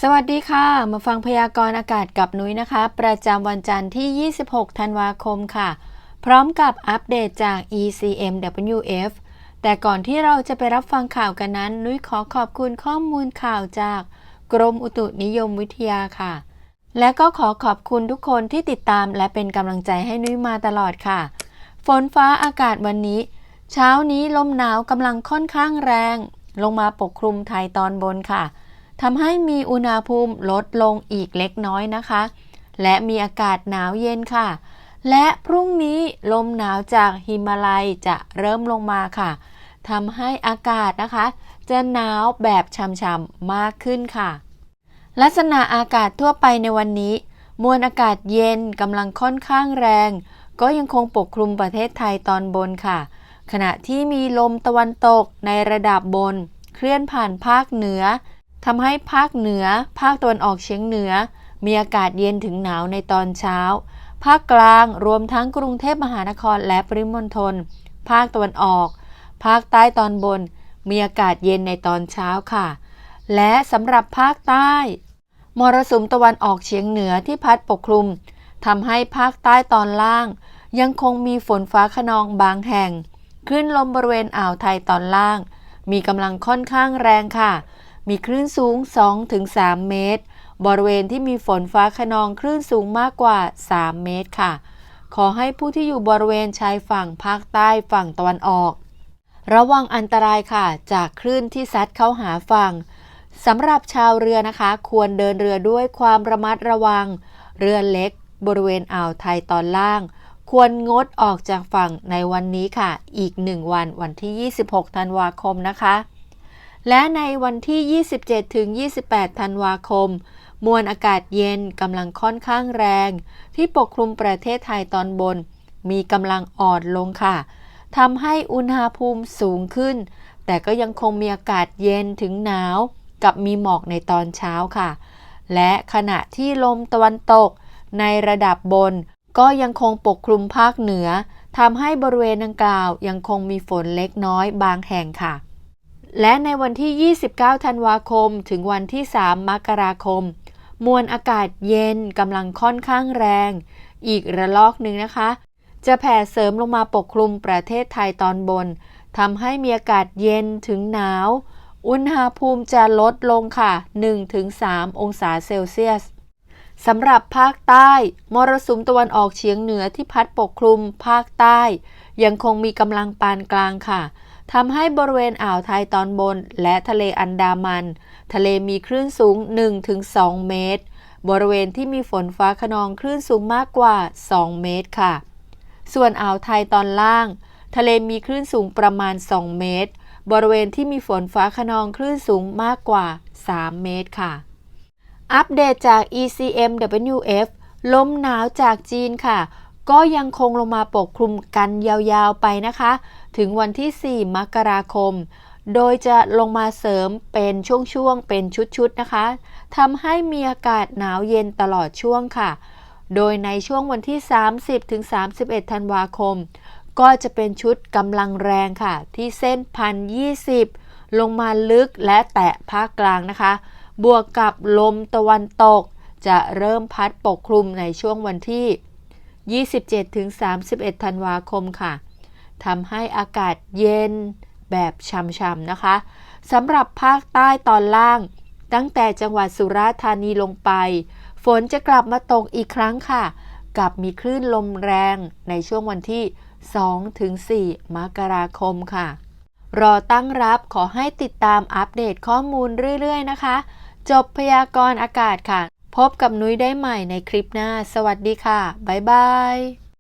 สวัสดีค่ะมาฟังพยากรณ์อากาศกับนุ้ยนะคะประจำวันจันทร์ที่ 26 ธันวาคมค่ะพร้อมกับอัปเดตจาก ECMWF แต่ก่อนที่เราจะไปรับฟังข่าวกันนั้นนุ้ยขอขอบคุณข้อมูลข่าวจากกรมอุตุนิยมวิทยาค่ะและก็ขอขอบคุณทุกคนที่ติดตามและเป็นกำลังใจให้นุ้ยมาตลอดค่ะฝนฟ้าอากาศวันนี้เช้านี้ลมหนาวกำลังค่อนข้างแรงลงมาปกคลุมไทยตอนบนค่ะทำให้มีอุณหภูมิลดลงอีกเล็กน้อยนะคะและมีอากาศหนาวเย็นค่ะและพรุ่งนี้ลมหนาวจากหิมาลัยจะเริ่มลงมาค่ะทำให้อากาศนะคะจะหนาวแบบช่ำๆมากขึ้นค่ะลักษณะอากาศทั่วไปในวันนี้มวลอากาศเย็นกำลังค่อนข้างแรงก็ยังคงปกคลุมประเทศไทยตอนบนค่ะขณะที่มีลมตะวันตกในระดับบนเคลื่อนผ่านภาคเหนือทำให้ภาคเหนือภาคตะวันออกเฉียงเหนือมีอากาศเย็นถึงหนาวในตอนเช้าภาคกลางรวมทั้งกรุงเทพมหานครและปริมณฑลภาคตะวันออกภาคใต้ตอนบนมีอากาศเย็นในตอนเช้าค่ะและสำหรับภาคใต้มรสุมตะวันออกเฉียงเหนือที่พัดปกคลุมทำให้ภาคใต้ตอนล่างยังคงมีฝนฟ้าคะนองบางแห่งคลื่นลมบริเวณอ่าวไทยตอนล่างมีกำลังค่อนข้างแรงค่ะมีคลื่นสูง 2-3 เมตรบริเวณที่มีฝนฟ้าคะนองคลื่นสูงมากกว่า 3 เมตรค่ะขอให้ผู้ที่อยู่บริเวณชายฝั่งภาคใต้ฝั่งตะวันออกระวังอันตรายค่ะจากคลื่นที่ซัดเข้าหาฝั่งสำหรับชาวเรือนะคะควรเดินเรือด้วยความระมัดระวังเรือเล็กบริเวณอ่าวไทยตอนล่างควรงดออกจากฝั่งในวันนี้ค่ะอีก1วันที่ 26 ธันวาคมนะคะและในวันที่ 27-28 ธันวาคมมวลอากาศเย็นกำลังค่อนข้างแรงที่ปกคลุมประเทศไทยตอนบนมีกำลังอ่อนลงค่ะทำให้อุณหภูมิสูงขึ้นแต่ก็ยังคงมีอากาศเย็นถึงหนาวกับมีหมอกในตอนเช้าค่ะและขณะที่ลมตะวันตกในระดับบนก็ยังคงปกคลุมภาคเหนือทำให้บริเวณดังกล่าวยังคงมีฝนเล็กน้อยบางแห่งค่ะและในวันที่ 29 ธันวาคมถึงวันที่ 3 มกราคมมวลอากาศเย็นกำลังค่อนข้างแรงอีกระลอกหนึ่งนะคะจะแผ่เสริมลงมาปกคลุมประเทศไทยตอนบนทำให้มีอากาศเย็นถึงหนาวอุณหภูมิจะลดลงค่ะ 1-3 องศาเซลเซียสสำหรับภาคใต้มรสุมตะวันออกเฉียงเหนือที่พัดปกคลุมภาคใต้ยังคงมีกำลังปานกลางค่ะทำให้บริเวณอ่าวไทยตอนบนและทะเลอันดามันทะเลมีคลื่นสูง 1-2 เมตรบริเวณที่มีฝนฟ้าคะนองคลื่นสูงมากกว่า 2 เมตรค่ะส่วนอ่าวไทยตอนล่างทะเลมีคลื่นสูงประมาณ 2 เมตรบริเวณที่มีฝนฟ้าคะนองคลื่นสูงมากกว่า 3 เมตรค่ะอัปเดตจาก ECMWF ลมหนาวจากจีนค่ะก็ยังคงลงมาปกคลุมกันยาวๆไปนะคะถึงวันที่ 4 มกราคมโดยจะลงมาเสริมเป็นช่วงๆเป็นชุดๆนะคะทำให้มีอากาศหนาวเย็นตลอดช่วงค่ะโดยในช่วงวันที่ 30-31 ธันวาคมก็จะเป็นชุดกำลังแรงค่ะที่เส้น 1,020 ลงมาลึกและแตะภาคกลางนะคะบวกกับลมตะวันตกจะเริ่มพัดปกคลุมในช่วงวันที่ 27-31 ธันวาคมค่ะทำให้อากาศเย็นแบบช่ำๆนะคะสำหรับภาคใต้ตอนล่างตั้งแต่จังหวัดสุราษฎร์ธานีลงไปฝนจะกลับมาตกอีกครั้งค่ะกับมีคลื่นลมแรงในช่วงวันที่ 2-4 มกราคมค่ะรอตั้งรับขอให้ติดตามอัปเดตข้อมูลเรื่อยๆนะคะจบพยากรณ์อากาศค่ะพบกับนุ้ยได้ใหม่ในคลิปหน้าสวัสดีค่ะบ๊ายบาย